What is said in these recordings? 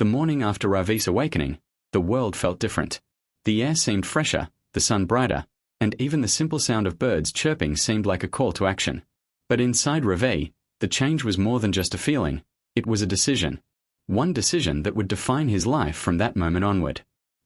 The morning after Ravi's awakening, the world felt different. The air seemed fresher, the sun brighter, and even the simple sound of birds chirping seemed like a call to action. But inside Ravi, the change was more than just a feeling, it was a decision. One decision that would define his life from that moment onward.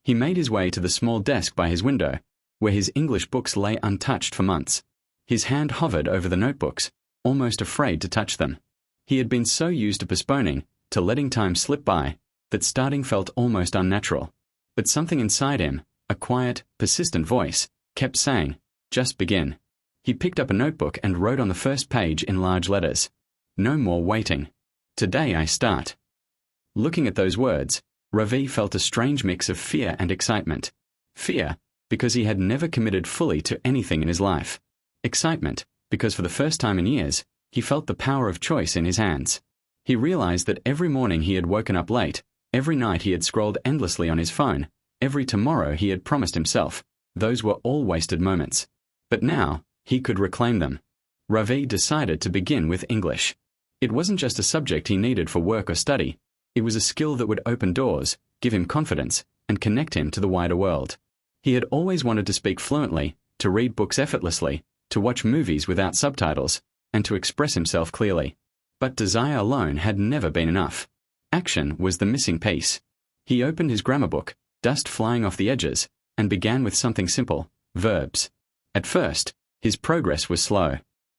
He made his way to the small desk by his window, where his English books lay untouched for months. His hand hovered over the notebooks, almost afraid to touch them. He had been so used to postponing, to letting time slip by, that starting felt almost unnatural. But something inside him, a quiet, persistent voice, kept saying, "Just begin." He picked up a notebook and wrote on the first page in large letters, "No more waiting. Today I start." Looking at those words, Ravi felt a strange mix of fear and excitement. Fear, because he had never committed fully to anything in his life. Excitement, because for the first time in years, he felt the power of choice in his hands. He realized that every morning he had woken up late, every night he had scrolled endlessly on his phone, every tomorrow he had promised himself, those were all wasted moments. But now, he could reclaim them. Ravi decided to begin with English. It wasn't just a subject he needed for work or study, it was a skill that would open doors, give him confidence, and connect him to the wider world. He had always wanted to speak fluently, to read books effortlessly, to watch movies without subtitles, and to express himself clearly. But desire alone had never been enough. Action was the missing piece. He opened his grammar book, dust flying off the edges, and began with something simple, verbs. At first, his progress was slow.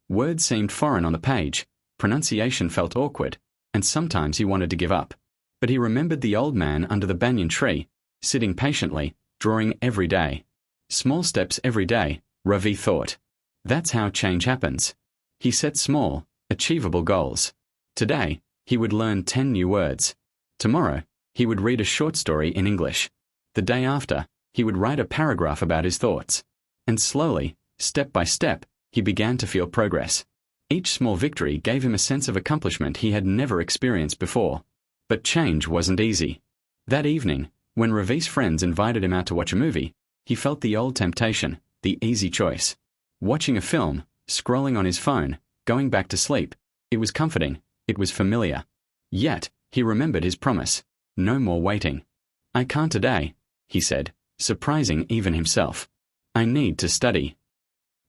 Words seemed foreign on the page, pronunciation felt awkward, and sometimes he wanted to give up. But he remembered the old man under the banyan tree, sitting patiently, drawing every day. Small steps every day, Ravi thought. That's how change happens. He set small, achievable goals. Today, he would learn 10 new words. Tomorrow, he would read a short story in English. The day after, he would write a paragraph about his thoughts. And slowly, step by step, he began to feel progress. Each small victory gave him a sense of accomplishment he had never experienced before. But change wasn't easy. That evening, when Ravi's friends invited him out to watch a movie, he felt the old temptation, the easy choice. Watching a film, scrolling on his phone, going back to sleep, it was comforting, it was familiar. Yet, he remembered his promise, no more waiting. "I can't today," he said, surprising even himself. "I need to study."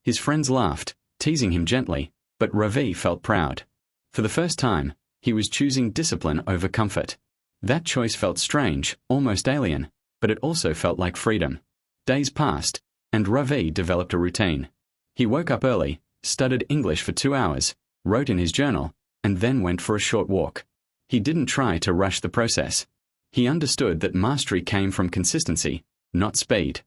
His friends laughed, teasing him gently, but Ravi felt proud. For the first time, he was choosing discipline over comfort. That choice felt strange, almost alien, but it also felt like freedom. Days passed, and Ravi developed a routine. He woke up early, studied English for 2 hours, wrote in his journal, and then went for a short walk. He didn't try to rush the process. He understood that mastery came from consistency, not speed.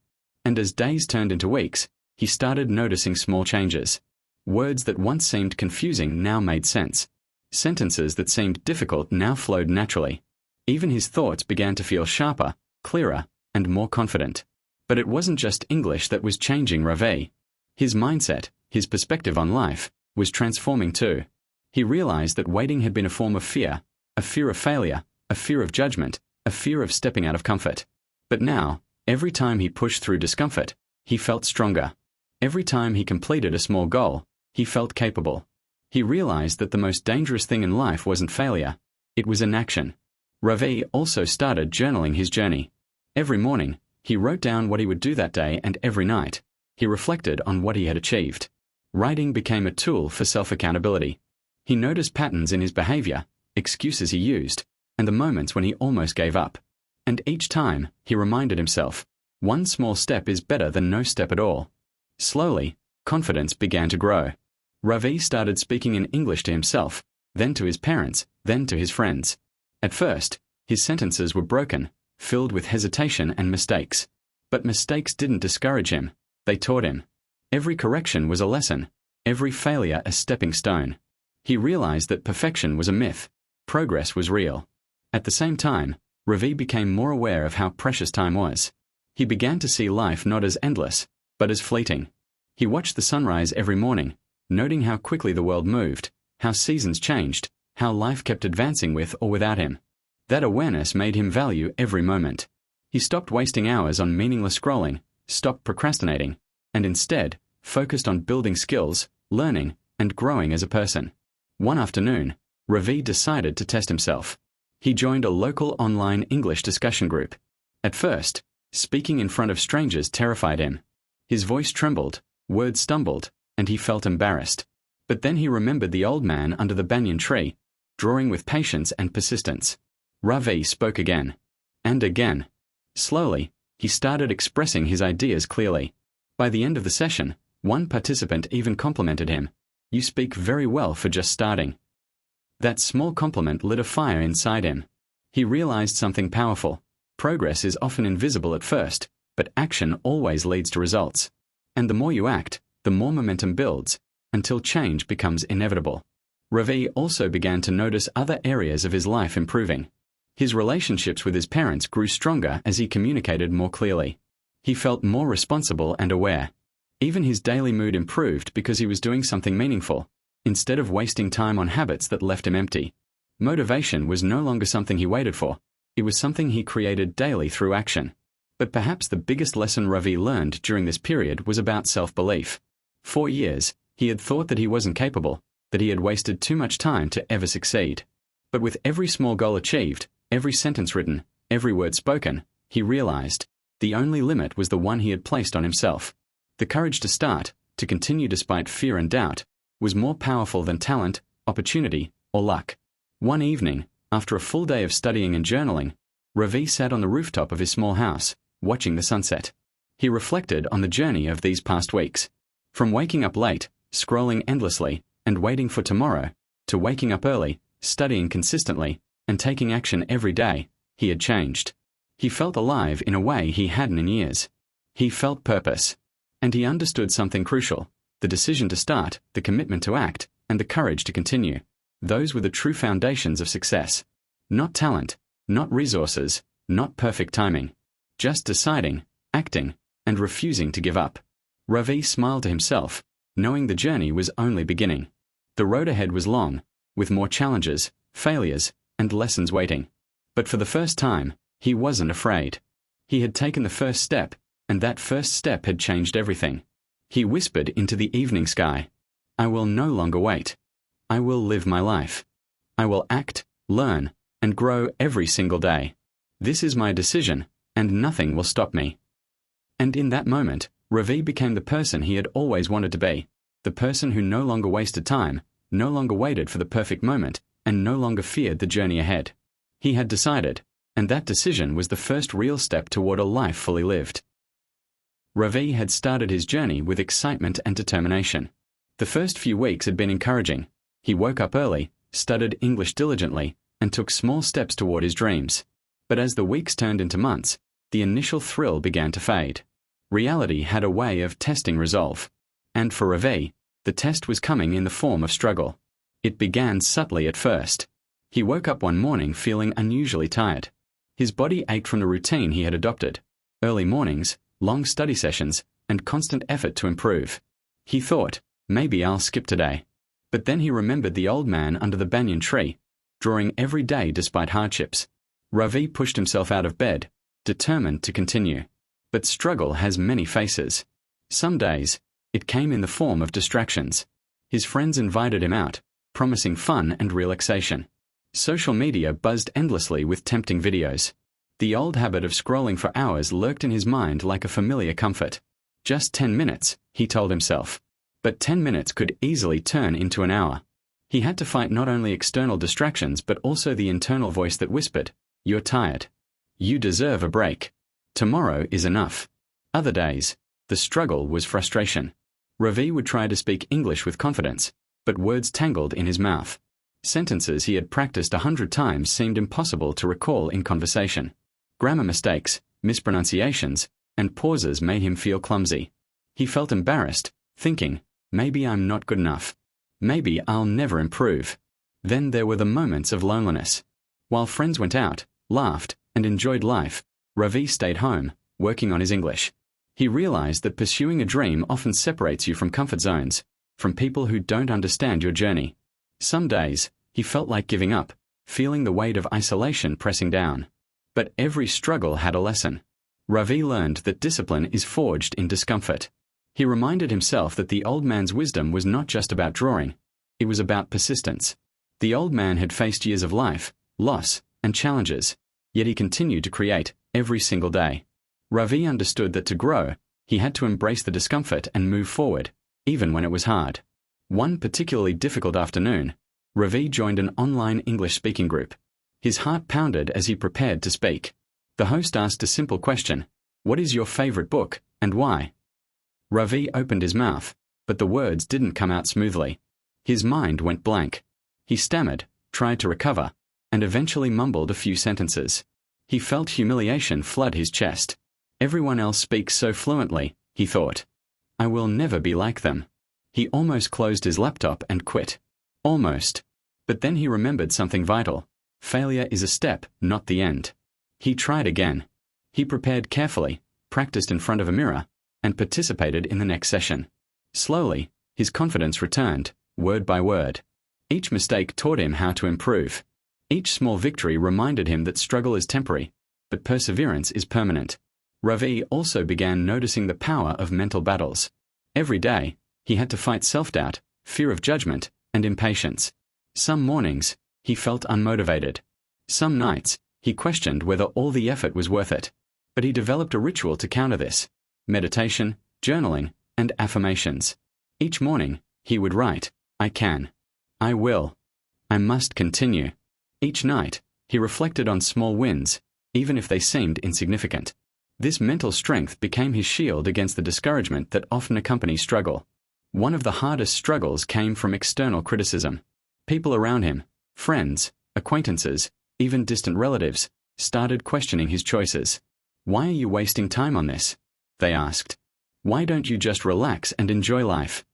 And as days turned into weeks, he started noticing small changes. Words that once seemed confusing now made sense. Sentences that seemed difficult now flowed naturally. Even his thoughts began to feel sharper, clearer, and more confident. But it wasn't just English that was changing Ravi. His mindset, his perspective on life, was transforming too. He realized that waiting had been a form of fear of failure, a fear of judgment, a fear of stepping out of comfort. But now, every time he pushed through discomfort, he felt stronger. Every time he completed a small goal, he felt capable. He realized that the most dangerous thing in life wasn't failure, it was inaction. Ravi also started journaling his journey. Every morning, he wrote down what he would do that day, and every night, he reflected on what he had achieved. Writing became a tool for self-accountability. He noticed patterns in his behavior, excuses he used, and the moments when he almost gave up. And each time, he reminded himself, one small step is better than no step at all. Slowly, confidence began to grow. Ravi started speaking in English to himself, then to his parents, then to his friends. At first, his sentences were broken, filled with hesitation and mistakes. But mistakes didn't discourage him, they taught him. Every correction was a lesson, every failure a stepping stone. He realized that perfection was a myth, progress was real. At the same time, Ravi became more aware of how precious time was. He began to see life not as endless, but as fleeting. He watched the sunrise every morning, noting how quickly the world moved, how seasons changed, how life kept advancing with or without him. That awareness made him value every moment. He stopped wasting hours on meaningless scrolling, stopped procrastinating, and instead focused on building skills, learning, and growing as a person. One afternoon, Ravi decided to test himself. He joined a local online English discussion group. At first, speaking in front of strangers terrified him. His voice trembled, words stumbled, and he felt embarrassed. But then he remembered the old man under the banyan tree, drawing with patience and persistence. Ravi spoke again. And again. Slowly, he started expressing his ideas clearly. By the end of the session, one participant even complimented him. "You speak very well for just starting." That small compliment lit a fire inside him. He realized something powerful. Progress is often invisible at first, but action always leads to results. And the more you act, the more momentum builds, until change becomes inevitable. Ravi also began to notice other areas of his life improving. His relationships with his parents grew stronger as he communicated more clearly. He felt more responsible and aware. Even his daily mood improved because he was doing something meaningful, instead of wasting time on habits that left him empty. Motivation was no longer something he waited for. It was something he created daily through action. But perhaps the biggest lesson Ravi learned during this period was about self-belief. For years, he had thought that he wasn't capable, that he had wasted too much time to ever succeed. But with every small goal achieved, every sentence written, every word spoken, he realized the only limit was the one he had placed on himself. The courage to start, to continue despite fear and doubt, was more powerful than talent, opportunity, or luck. One evening, after a full day of studying and journaling, Ravi sat on the rooftop of his small house, watching the sunset. He reflected on the journey of these past weeks. From waking up late, scrolling endlessly, and waiting for tomorrow, to waking up early, studying consistently, and taking action every day, he had changed. He felt alive in a way he hadn't in years. He felt purpose. And he understood something crucial: the decision to start, the commitment to act, and the courage to continue. Those were the true foundations of success. Not talent, not resources, not perfect timing. Just deciding, acting, and refusing to give up. Ravi smiled to himself, knowing the journey was only beginning. The road ahead was long, with more challenges, failures, and lessons waiting. But for the first time, he wasn't afraid. He had taken the first step, and that first step had changed everything. He whispered into the evening sky, "I will no longer wait. I will live my life. I will act, learn, and grow every single day. This is my decision, and nothing will stop me." And in that moment, Ravi became the person he had always wanted to be, the person who no longer wasted time, no longer waited for the perfect moment, and no longer feared the journey ahead. He had decided, and that decision was the first real step toward a life fully lived. Ravi had started his journey with excitement and determination. The first few weeks had been encouraging. He woke up early, studied English diligently, and took small steps toward his dreams. But as the weeks turned into months, the initial thrill began to fade. Reality had a way of testing resolve. And for Ravi, the test was coming in the form of struggle. It began subtly at first. He woke up one morning feeling unusually tired. His body ached from the routine he had adopted: early mornings, long study sessions, and constant effort to improve. He thought, maybe I'll skip today. But then he remembered the old man under the banyan tree, drawing every day despite hardships. Ravi pushed himself out of bed, determined to continue. But struggle has many faces. Some days, it came in the form of distractions. His friends invited him out, promising fun and relaxation. Social media buzzed endlessly with tempting videos. The old habit of scrolling for hours lurked in his mind like a familiar comfort. Just 10 minutes, he told himself. But 10 minutes could easily turn into an hour. He had to fight not only external distractions but also the internal voice that whispered, "You're tired. You deserve a break. Tomorrow is enough." Other days, the struggle was frustration. Ravi would try to speak English with confidence, but words tangled in his mouth. Sentences he had practiced 100 times seemed impossible to recall in conversation. Grammar mistakes, mispronunciations, and pauses made him feel clumsy. He felt embarrassed, thinking, maybe I'm not good enough. Maybe I'll never improve. Then there were the moments of loneliness. While friends went out, laughed, and enjoyed life, Ravi stayed home, working on his English. He realized that pursuing a dream often separates you from comfort zones, from people who don't understand your journey. Some days, he felt like giving up, feeling the weight of isolation pressing down. But every struggle had a lesson. Ravi learned that discipline is forged in discomfort. He reminded himself that the old man's wisdom was not just about drawing. It was about persistence. The old man had faced years of life, loss, and challenges, yet he continued to create every single day. Ravi understood that to grow, he had to embrace the discomfort and move forward, even when it was hard. One particularly difficult afternoon, Ravi joined an online English speaking group. His heart pounded as he prepared to speak. The host asked a simple question: "What is your favorite book, and why?" Ravi opened his mouth, but the words didn't come out smoothly. His mind went blank. He stammered, tried to recover, and eventually mumbled a few sentences. He felt humiliation flood his chest. Everyone else speaks so fluently, he thought. I will never be like them. He almost closed his laptop and quit. Almost. But then he remembered something vital. Failure is a step, not the end. He tried again. He prepared carefully, practiced in front of a mirror, and participated in the next session. Slowly, his confidence returned, word by word. Each mistake taught him how to improve. Each small victory reminded him that struggle is temporary, but perseverance is permanent. Ravi also began noticing the power of mental battles. Every day, he had to fight self-doubt, fear of judgment, and impatience. Some mornings, he felt unmotivated. Some nights, he questioned whether all the effort was worth it. But he developed a ritual to counter this: meditation, journaling, and affirmations. Each morning, he would write, "I can. I will. I must continue." Each night, he reflected on small wins, even if they seemed insignificant. This mental strength became his shield against the discouragement that often accompanies struggle. One of the hardest struggles came from external criticism. People around him, friends, acquaintances, even distant relatives, started questioning his choices. "Why are you wasting time on this?" they asked. "Why don't you just relax and enjoy life?"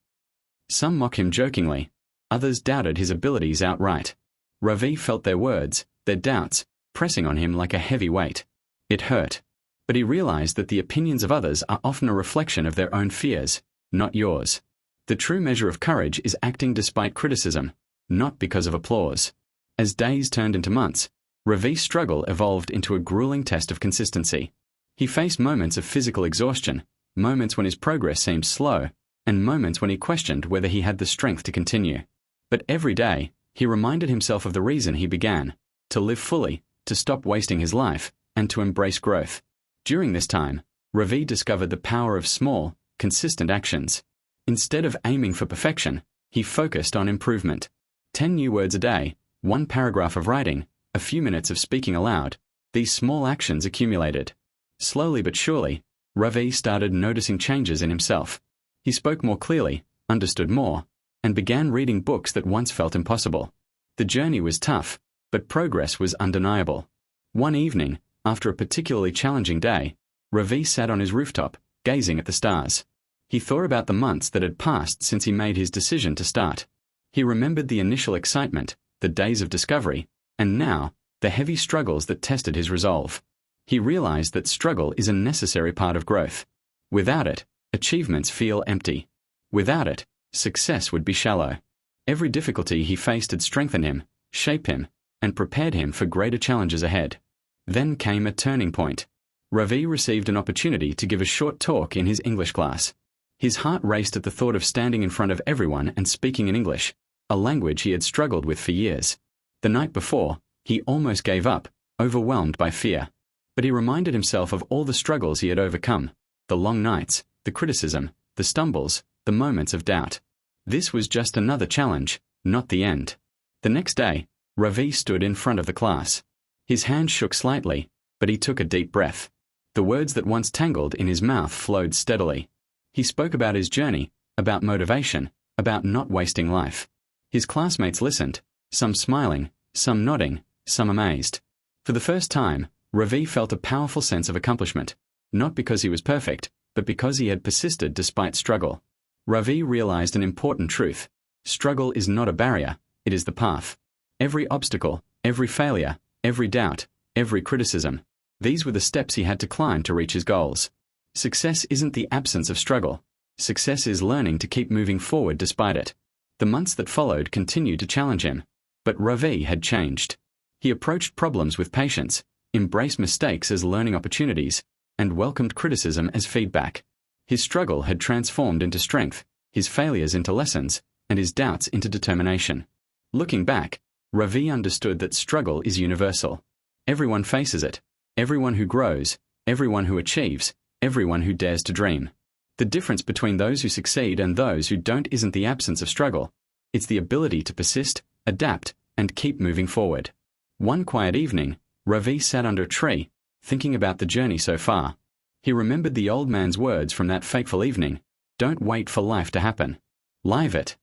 Some mocked him jokingly. Others doubted his abilities outright. Ravi felt their words, their doubts, pressing on him like a heavy weight. It hurt. But he realized that the opinions of others are often a reflection of their own fears, not yours. The true measure of courage is acting despite criticism, not because of applause. As days turned into months, Ravi's struggle evolved into a grueling test of consistency. He faced moments of physical exhaustion, moments when his progress seemed slow, and moments when he questioned whether he had the strength to continue. But every day, he reminded himself of the reason he began: to live fully, to stop wasting his life, and to embrace growth. During this time, Ravi discovered the power of small, consistent actions. Instead of aiming for perfection, he focused on improvement. 10 new words a day, 1 paragraph of writing, a few minutes of speaking aloud. These small actions accumulated. Slowly but surely, Ravi started noticing changes in himself. He spoke more clearly, understood more, and began reading books that once felt impossible. The journey was tough, but progress was undeniable. One evening, after a particularly challenging day, Ravi sat on his rooftop, gazing at the stars. He thought about the months that had passed since he made his decision to start. He remembered the initial excitement, the days of discovery, and now, the heavy struggles that tested his resolve. He realized that struggle is a necessary part of growth. Without it, achievements feel empty. Without it, success would be shallow. Every difficulty he faced had strengthened him, shaped him, and prepared him for greater challenges ahead. Then came a turning point. Ravi received an opportunity to give a short talk in his English class. His heart raced at the thought of standing in front of everyone and speaking in English, a language he had struggled with for years. The night before, he almost gave up, overwhelmed by fear. But he reminded himself of all the struggles he had overcome: the long nights, the criticism, the stumbles, the moments of doubt. This was just another challenge, not the end. The next day, Ravi stood in front of the class. His hand shook slightly, but he took a deep breath. The words that once tangled in his mouth flowed steadily. He spoke about his journey, about motivation, about not wasting life. His classmates listened, some smiling, some nodding, some amazed. For the first time, Ravi felt a powerful sense of accomplishment, not because he was perfect, but because he had persisted despite struggle. Ravi realized an important truth: struggle is not a barrier, it is the path. Every obstacle, every failure, every doubt, every criticism, these were the steps he had to climb to reach his goals. Success isn't the absence of struggle. Success is learning to keep moving forward despite it. The months that followed continued to challenge him, but Ravi had changed. He approached problems with patience, embraced mistakes as learning opportunities, and welcomed criticism as feedback. His struggle had transformed into strength, his failures into lessons, and his doubts into determination. Looking back, Ravi understood that struggle is universal. Everyone faces it. Everyone who grows, everyone who achieves, everyone who dares to dream. The difference between those who succeed and those who don't isn't the absence of struggle. It's the ability to persist, adapt, and keep moving forward. One quiet evening, Ravi sat under a tree, thinking about the journey so far. He remembered the old man's words from that fateful evening. Don't wait for life to happen. Live it.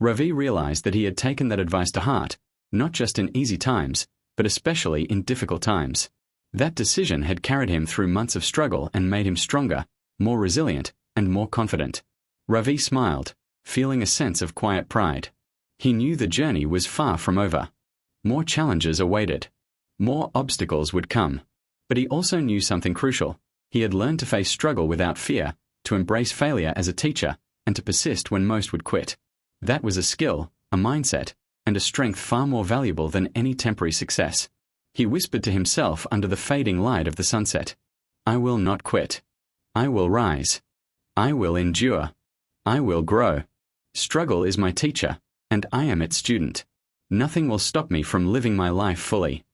Ravi realized that he had taken that advice to heart, not just in easy times, but especially in difficult times. That decision had carried him through months of struggle and made him stronger, more resilient, and more confident. Ravi smiled, feeling a sense of quiet pride. He knew the journey was far from over. More challenges awaited. More obstacles would come. But he also knew something crucial. He had learned to face struggle without fear, to embrace failure as a teacher, and to persist when most would quit. That was a skill, a mindset, and a strength far more valuable than any temporary success. He whispered to himself under the fading light of the sunset, I will not quit. I will rise. I will endure. I will grow. Struggle is my teacher, and I am its student. Nothing will stop me from living my life fully.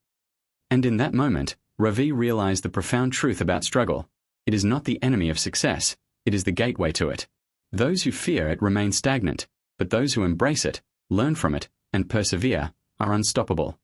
And in that moment, Ravi realized the profound truth about struggle. It is not the enemy of success, it is the gateway to it. Those who fear it remain stagnant, but those who embrace it, learn from it, and persevere, are unstoppable.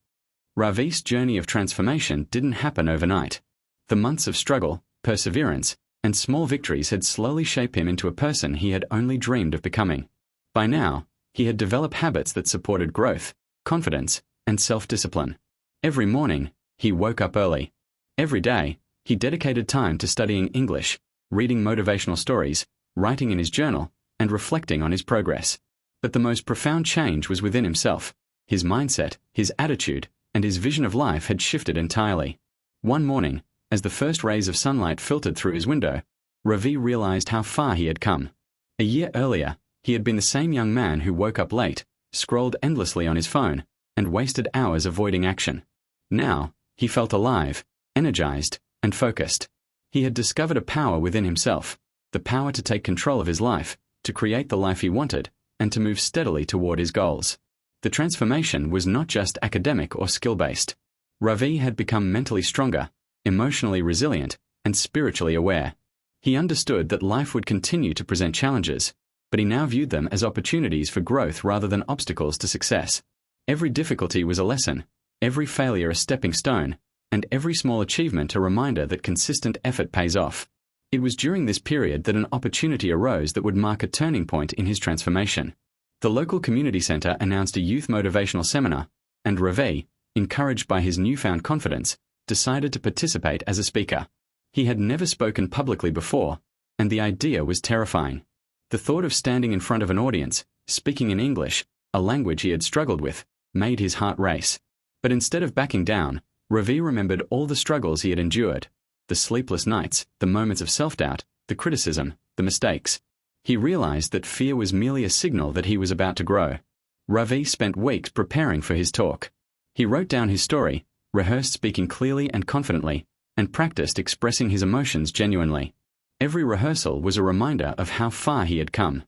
Ravi's journey of transformation didn't happen overnight. The months of struggle, perseverance, and small victories had slowly shaped him into a person he had only dreamed of becoming. By now, he had developed habits that supported growth, confidence, and self-discipline. Every morning, he woke up early. Every day, he dedicated time to studying English, reading motivational stories, writing in his journal, and reflecting on his progress. But the most profound change was within himself. His mindset, his attitude, and his vision of life had shifted entirely. One morning, as the first rays of sunlight filtered through his window, Ravi realized how far he had come. A year earlier, he had been the same young man who woke up late, scrolled endlessly on his phone, and wasted hours avoiding action. Now, he felt alive, energized, and focused. He had discovered a power within himself, the power to take control of his life, to create the life he wanted, and to move steadily toward his goals. The transformation was not just academic or skill-based. Ravi had become mentally stronger, emotionally resilient, and spiritually aware. He understood that life would continue to present challenges, but he now viewed them as opportunities for growth rather than obstacles to success. Every difficulty was a lesson, every failure a stepping stone, and every small achievement a reminder that consistent effort pays off. It was during this period that an opportunity arose that would mark a turning point in his transformation. The local community center announced a youth motivational seminar, and Ravi, encouraged by his newfound confidence, decided to participate as a speaker. He had never spoken publicly before, and the idea was terrifying. The thought of standing in front of an audience, speaking in English, a language he had struggled with, made his heart race. But instead of backing down, Ravi remembered all the struggles he had endured, the sleepless nights, the moments of self-doubt, the criticism, the mistakes. He realized that fear was merely a signal that he was about to grow. Ravi spent weeks preparing for his talk. He wrote down his story, rehearsed speaking clearly and confidently, and practiced expressing his emotions genuinely. Every rehearsal was a reminder of how far he had come.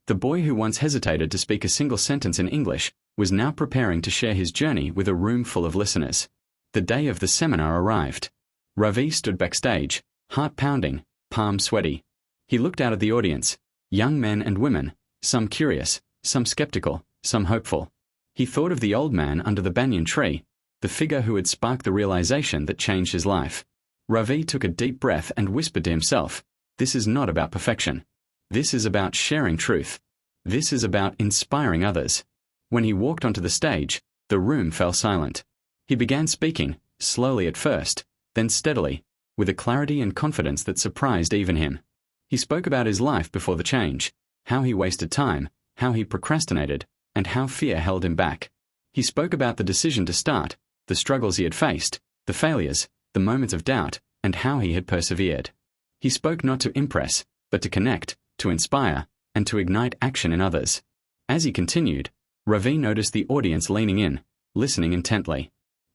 The boy who once hesitated to speak a single sentence in English was now preparing to share his journey with a room full of listeners. The day of the seminar arrived. Ravi stood backstage, heart pounding, palms sweaty. He looked out at the audience, young men and women, some curious, some skeptical, some hopeful. He thought of the old man under the banyan tree, the figure who had sparked the realization that changed his life. Ravi took a deep breath and whispered to himself, "This is not about perfection. This is about sharing truth. This is about inspiring others." When he walked onto the stage, the room fell silent. He began speaking, slowly at first, then steadily, with a clarity and confidence that surprised even him. He spoke about his life before the change, how he wasted time, how he procrastinated, and how fear held him back. He spoke about the decision to start, the struggles he had faced, the failures, the moments of doubt, and how he had persevered. He spoke not to impress, but to connect, to inspire, and to ignite action in others. As he continued, Ravi noticed the audience leaning in, listening intently.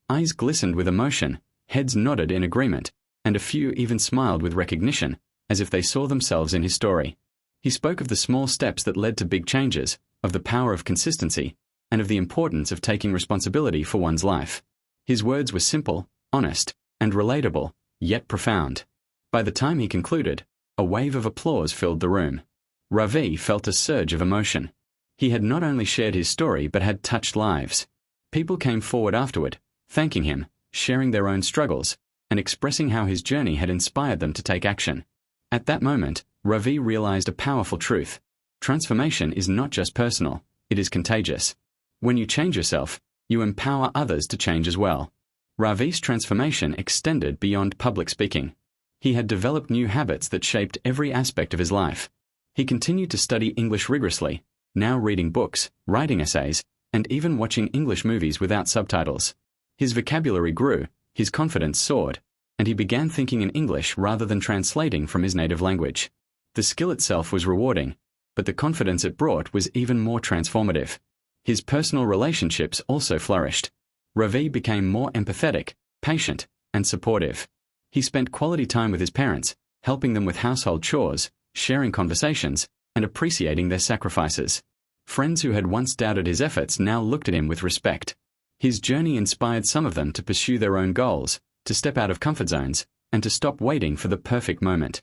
Eyes glistened with emotion, heads nodded in agreement, and a few even smiled with recognition, as if they saw themselves in his story. He spoke of the small steps that led to big changes, of the power of consistency, and of the importance of taking responsibility for one's life. His words were simple, honest, and relatable, yet profound. By the time he concluded, a wave of applause filled the room. Ravi felt a surge of emotion. He had not only shared his story but had touched lives. People came forward afterward, thanking him, sharing their own struggles, and expressing how his journey had inspired them to take action. At that moment, Ravi realized a powerful truth. Transformation is not just personal, it is contagious. When you change yourself, you empower others to change as well. Ravi's transformation extended beyond public speaking. He had developed new habits that shaped every aspect of his life. He continued to study English rigorously, now reading books, writing essays, and even watching English movies without subtitles. His vocabulary grew, his confidence soared, and he began thinking in English rather than translating from his native language. The skill itself was rewarding, but the confidence it brought was even more transformative. His personal relationships also flourished. Ravi became more empathetic, patient, and supportive. He spent quality time with his parents, helping them with household chores, sharing conversations, and appreciating their sacrifices. Friends who had once doubted his efforts now looked at him with respect. His journey inspired some of them to pursue their own goals, to step out of comfort zones, and to stop waiting for the perfect moment.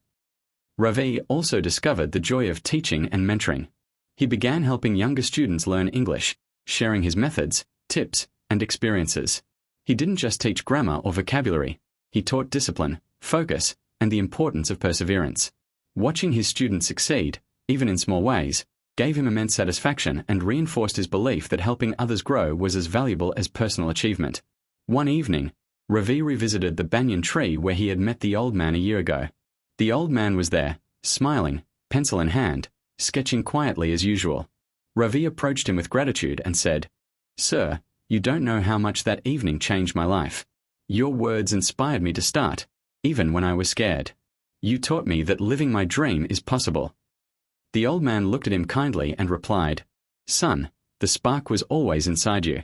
Ravi also discovered the joy of teaching and mentoring. He began helping younger students learn English, sharing his methods, tips, and experiences. He didn't just teach grammar or vocabulary, he taught discipline, focus, and the importance of perseverance. Watching his students succeed, even in small ways, gave him immense satisfaction and reinforced his belief that helping others grow was as valuable as personal achievement. One evening, Ravi revisited the banyan tree where he had met the old man a year ago. The old man was there, smiling, pencil in hand, sketching quietly as usual. Ravi approached him with gratitude and said, "Sir, you don't know how much that evening changed my life. Your words inspired me to start, even when I was scared. You taught me that living my dream is possible." The old man looked at him kindly and replied, "Son, the spark was always inside you.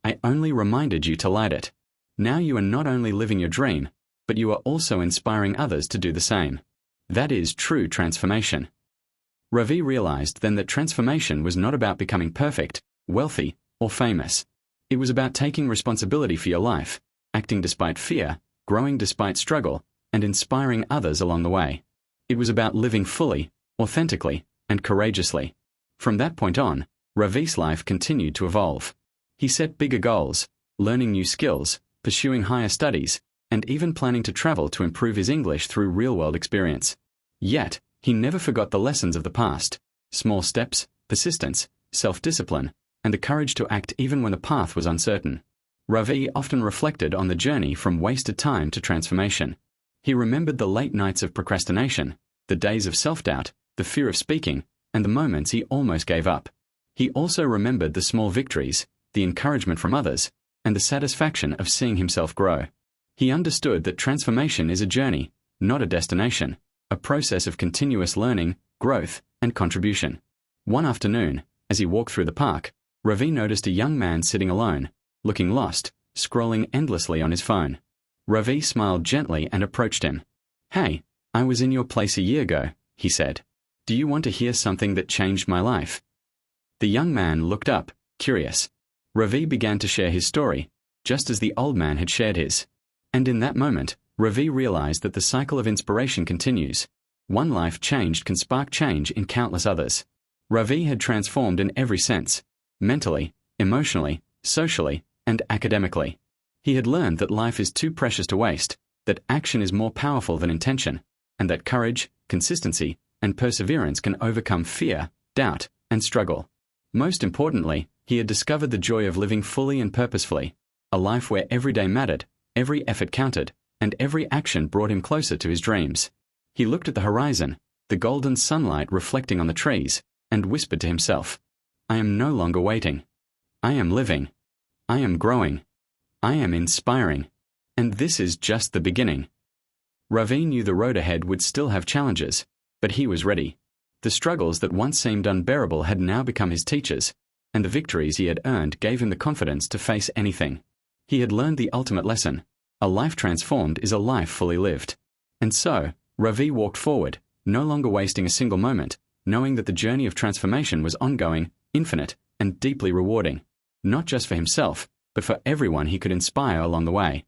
I only reminded you to light it. Now you are not only living your dream, but you are also inspiring others to do the same. That is true transformation." Ravi realized then that transformation was not about becoming perfect, wealthy, or famous. It was about taking responsibility for your life, acting despite fear, growing despite struggle, and inspiring others along the way. It was about living fully, authentically, and courageously. From that point on, Ravi's life continued to evolve. He set bigger goals, learning new skills, pursuing higher studies, and even planning to travel to improve his English through real-world experience. Yet, he never forgot the lessons of the past: small steps, persistence, self-discipline, and the courage to act even when the path was uncertain. Ravi often reflected on the journey from wasted time to transformation. He remembered the late nights of procrastination, the days of self-doubt, the fear of speaking, and the moments he almost gave up. He also remembered the small victories, the encouragement from others, and the satisfaction of seeing himself grow. He understood that transformation is a journey, not a destination, a process of continuous learning, growth, and contribution. One afternoon, as he walked through the park, Ravi noticed a young man sitting alone, looking lost, scrolling endlessly on his phone. Ravi smiled gently and approached him. "Hey, I was in your place a year ago," he said. "Do you want to hear something that changed my life?" The young man looked up, curious. Ravi began to share his story, just as the old man had shared his. And in that moment, Ravi realized that the cycle of inspiration continues. One life changed can spark change in countless others. Ravi had transformed in every sense: mentally, emotionally, socially, and academically. He had learned that life is too precious to waste, that action is more powerful than intention, and that courage, consistency, and perseverance can overcome fear, doubt, and struggle. Most importantly, he had discovered the joy of living fully and purposefully, a life where every day mattered, every effort counted, and every action brought him closer to his dreams. He looked at the horizon, the golden sunlight reflecting on the trees, and whispered to himself, "I am no longer waiting. I am living. I am growing. I am inspiring. And this is just the beginning." Ravi knew the road ahead would still have challenges, but he was ready. The struggles that once seemed unbearable had now become his teachers, and the victories he had earned gave him the confidence to face anything. He had learned the ultimate lesson: a life transformed is a life fully lived. And so, Ravi walked forward, no longer wasting a single moment, knowing that the journey of transformation was ongoing, infinite, and deeply rewarding, not just for himself, but for everyone he could inspire along the way.